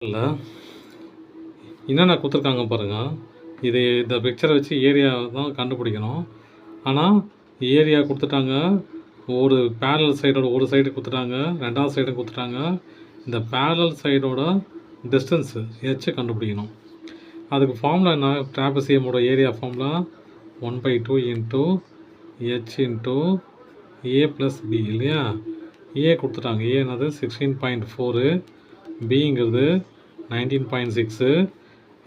இல்ல. என்னென்ன குடுத்துருக்காங்க பாருங்க. இந்த பிக்சர வச்சு ஏரியா தான் கண்டுபிடிக்கணும். ஆனா, ஏரியா குடுத்துட்டாங்க. ஒரு பேரலல் சைடோட ஒரு சைடு குடுத்துட்டாங்க. 2வது சைடும் குடுத்துட்டாங்க. இந்த பேரலல் சைடோட டிஸ்டன்ஸ் ஹெச் கண்டுபிடிக்கணும். அதுக்கு ஃபார்முலா என்ன? ட்ராபீசியமோட area formula 1/2 into H into A plus B இல்லையா? ஏ குடுத்துட்டாங்க. ஏ என்னது 16.4, பிங்கிறது 19.6,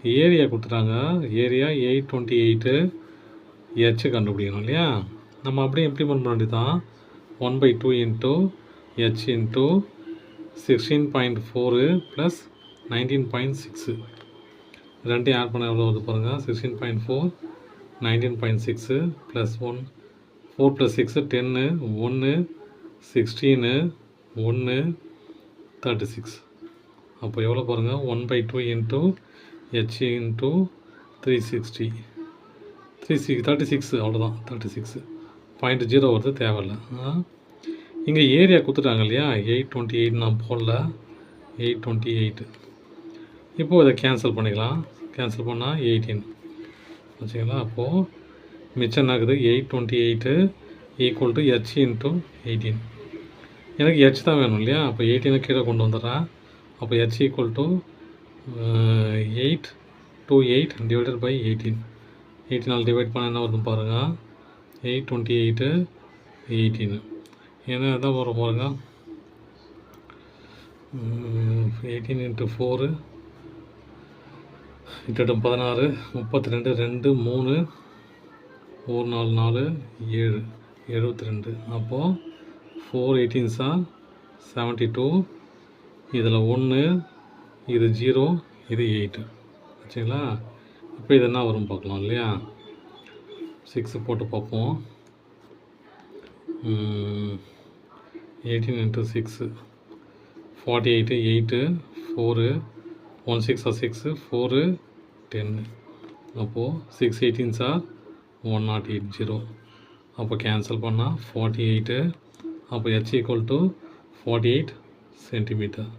ஏரியா கொடுத்துட்டாங்க. ஏரியா 828, ஹெச் கண்டுபிடிக்கணும் இல்லையா? நம்ம அப்படியே இம்ப்ளிமெண்ட் பண்ண வேண்டியதான். 1/2 இன்டூ ஹெச் இன்டூ 16.4 ப்ளஸ் 19.6 ரெண்டையும் ஆட் பண்ண எவ்வளோ வருது பாருங்கள். 16.4 19.6 ப்ளஸ் 1 4 + 6 10 1 16 1 36. அப்போ எவ்வளோ பாருங்கள். 1/2 இன்டூ ஹெச் இன்டூ 360 36 அவ்வளோதான். 36.0 வருது, தேவையில்லை. இங்கே ஏரியா கொடுத்துட்டாங்க இல்லையா? 828 நான் போடல. 828. இப்போது இதை கேன்சல் பண்ணிக்கலாம். கேன்சல் பண்ணால் 18 வச்சுங்களா? அப்போது மிச்சம் என்ன ஆகுது? 828 ஈக்குவல் டு ஹெச் இன்ட்டு 18. எனக்கு ஹெச் தான் வேணும் இல்லையா? அப்போ 18 கீழே கொண்டு வந்துடுறேன். அப்போ H equal to 828 divided by 18. 18 divide பண்ண என்ன வருதுன்னு பாருங்கள். 828 18 ஏன்னா எதான் வரும் பாருங்க. 18 × 4 8 16 32 2 3 1 4 4 7 72. அப்போது 4 18s are 72. இதில் 1, இது 0, இது 8 வச்சுங்களா? இப்போ இது என்ன வரும் பார்க்கலாம் இல்லையா? 6 போட்டு பார்ப்போம். 18 × 6 48 8 4 1 6 are 6 4 10. அப்போது 6 18s are 1080. அப்போ கேன்சல் பண்ணால் 48. அப்போ h = 48 சென்டிமீட்டர்.